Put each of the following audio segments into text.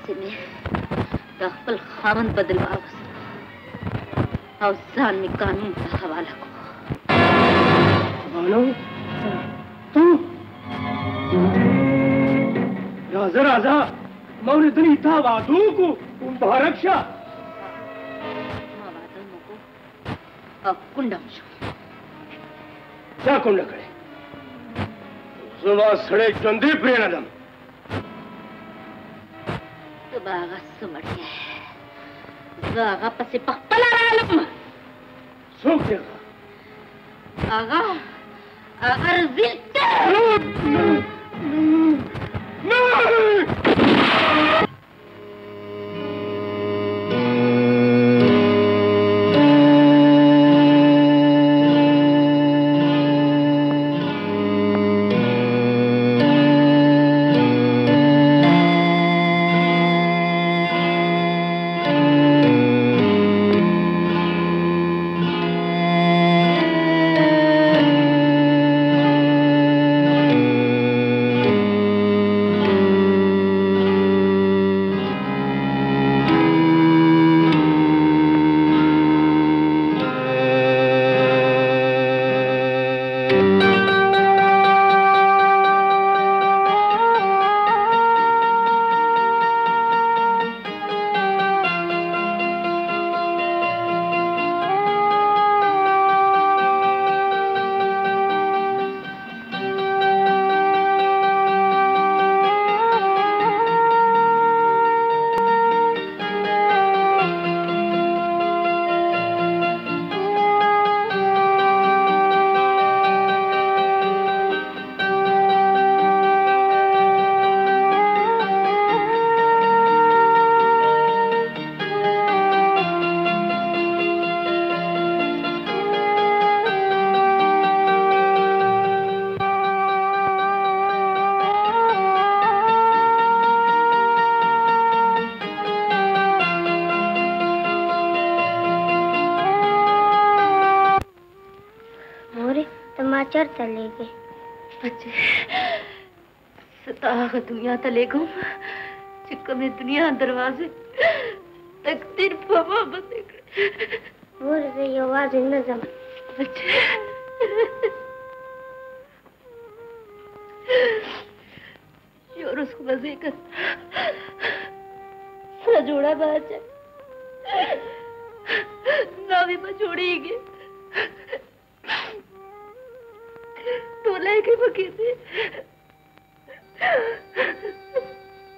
داسې مې د خپل خاوند په دل واغوست او ځان مې قانون ته حواله کړو. بانو تو راځه راځه ما ورېدلې تا واده وکړو مبارک شه. ما واده مو وکړو او کونډه مو شوم. چا کونډه کړې؟ زما سړی ژوندی پرېنهدم. ته به هغه څه مړی یې زه هغه پسې پخپله رالم. څوک دی هغه رزیل دی. چرته لېږې؟ بچې زه تا هغه دنیا ته لېږم چې کومې دنیا دروازې تقدیر په ما بندې کړې. مور زه یوازې نه ځم. بچې یو روز خو به ځېږه سره جوړه به اچوي ناوې به جوړېږي ټولۍ کې به کېدې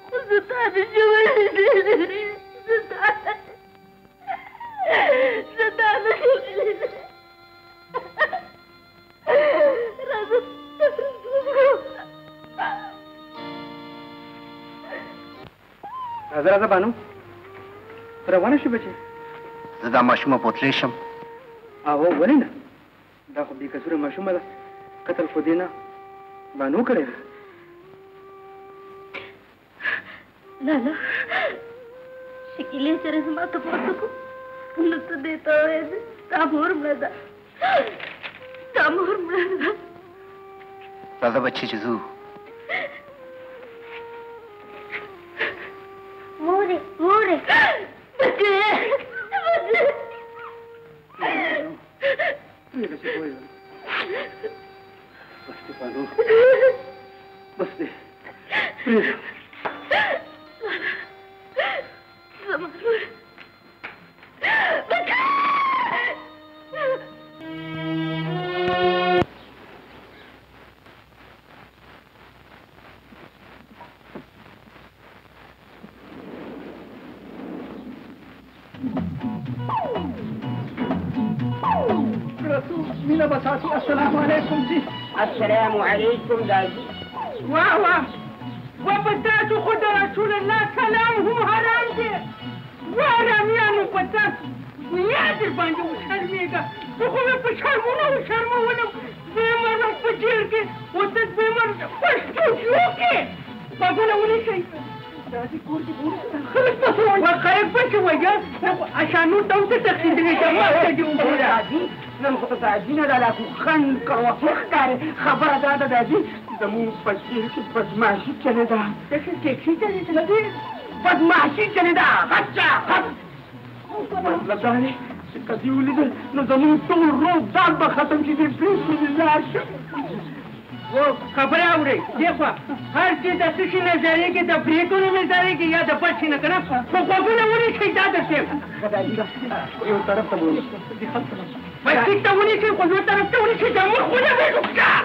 خو زه تا نه شم لیدلی زه تا نه شم لیدلی. راځه راځه بانو روانه شو بچې. زه دا ماشومه پوتلی شم. او ولې نه دا خو بې کسوره ماشومه ده قتل خو دې نه بانو کړی ده. لالا شکیلې سره زما تپوس وکړو نو ته دې ته وایې ستا مور مړه ده ستا مور مړه ده. راځه بچې چې ځو. مورې مورې بچې بس دې بانو بس دې پرېږده. زما لور بچې مینه بساتي. السلام علیکم جی. السلام علیکم دادی. واه واه په تاسو خو د رسول الله سلام هم حرام دی. حرامیانو په تاسو دنیا در باندې وشرمېږه. زه خو مې په شرمونه وشرمولم. زه یې مرم په جیل کې اوس زه یې مرم په سټوډیو کې. غوږونه ونیسئ. داسې کور کې خلک پسې وایي خلک پسې وایي اشانو ته ورته تقسیدلی شه مخته دې وګوره. دادی نن خو ته دادي نه ده دا خو خنډ کړوسې ښکارې. خبره دا ده دادي زمونږ په جیل کې بدماشي چلېده. داسې ټیکسي چلېده بدمعشي چلې ده غچه مطلب دا دی چې که دې ولیدل نو زموږ ټول روغ ځان به ختم شي دې پرېږدي دې لاړ شه خبره اورئ دې خوا هر چې د څه شي نظریې کې د برېکونو نظریې کې یا د بل شي نه که نه خو غوږونه ونیسئ دا درته یو طرف ته بولي مسجد ته ونیسئ خو یو طرف ته ونیسئ د مخ ونه ویلو ښکار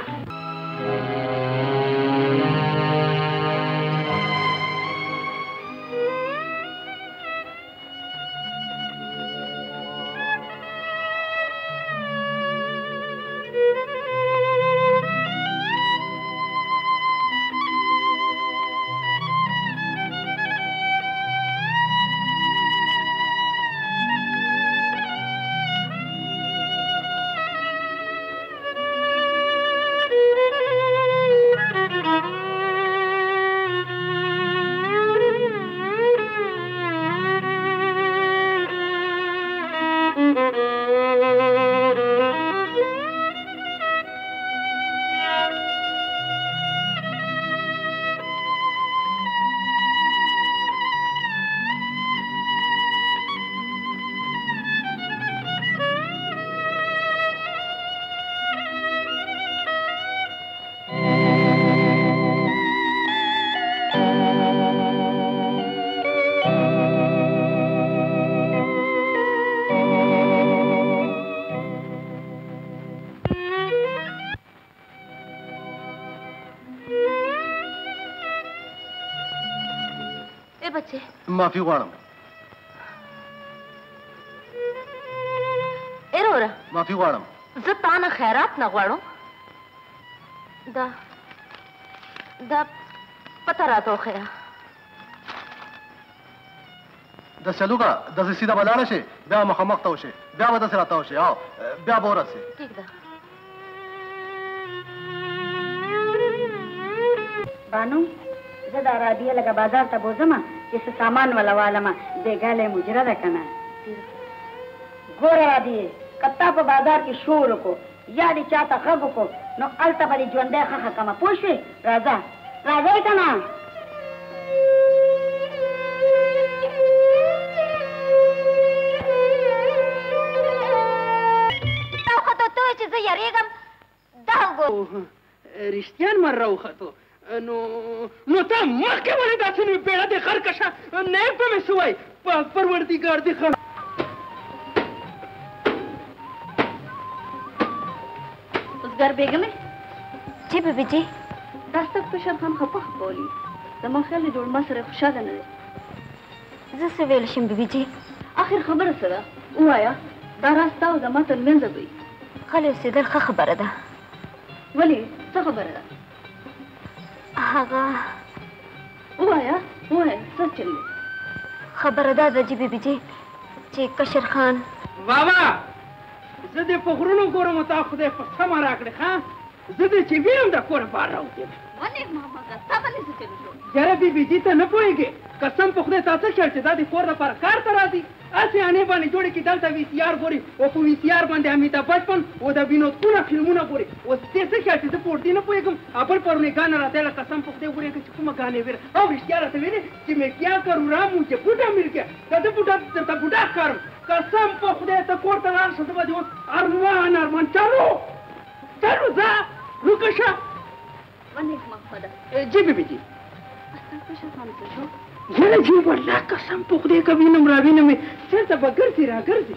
معافي غواړم ایروره معافي غواړم زه تا نه خیرات نه غواړم دا پته راته وښیه داسې لوګه داسې سیده به لاړه شې بیا مخامخ ته وشې بیا به داسې راته وشې او بیا به ورسې ټیک ده بانو زه دا رابعه لږه بازار ته بوځمه چې څه سامان ولا والمه بېګاله مجره ده که نه ګوره رابعې که تا په بازار کې شور وکړو یا دې چا ته غږ وکړو نو هلته به دې ژوندی ښخه کړمه پوه شوې راځه راځئ که نه تا وخته ته وایې چې زه یېرېږم دا وګورو رښتیا لمر راوختو نو ته مخکې ولې داسې نو بیړه دې خر کشه نیب به مې څه وایي پاک پروردګار دې خر اوسګر بیګمې جی بیبي جی دا ستا کشر خان خپه خپولي زما خیال دی جوړ ما سره خوشحاله نه دی زه څه ویلی شم بیبي جی آخر خبره څه ده ووایه دا راز ستا او زما تر منځه وي غلی اوسېدل ښه خبره ده ولې څه خبره ده هغه ووایه ووایه څه چل دی خبره دا ده جی بیبي جی چې کشر خان بابا زه دې په غرونو ګورم تا خدای په سمه راکړې ښه زه دې چې وینم د کوره بار راوتېم ولې محمده تا ولې څه چل شو یاره بیبي جي ته نه پوهېږې قسم په خدای تا څه خیال چې دا د کور لپاره کار ته راځي هسې انې باندې جوړې کړي دلته وي سی آر ګوري او په وي سی آر باندې امیتاب بچپن او د وینود کونه فلمونه ګوري اوس دې څه خیال چې زه په اردي نه پوهېږم بل پرونی ګانه راته له قسم په خدای وګورې چې کومه ګانې ویره او رښتیا راته ویلې چې مې کیا کرو را مجھے بوډا مل گیا دا د بوډا درته بوډا ښکارم قسم په خدای ته کور ته لاړ شه زه به دې اوس ارمان چالو ځه روکه شه ولې محمده جی بیبي جي ستا کشر خان څه شو یاره جی والله قسم په خدای که وینم را وینم چېرته به ګرځي را ګرځي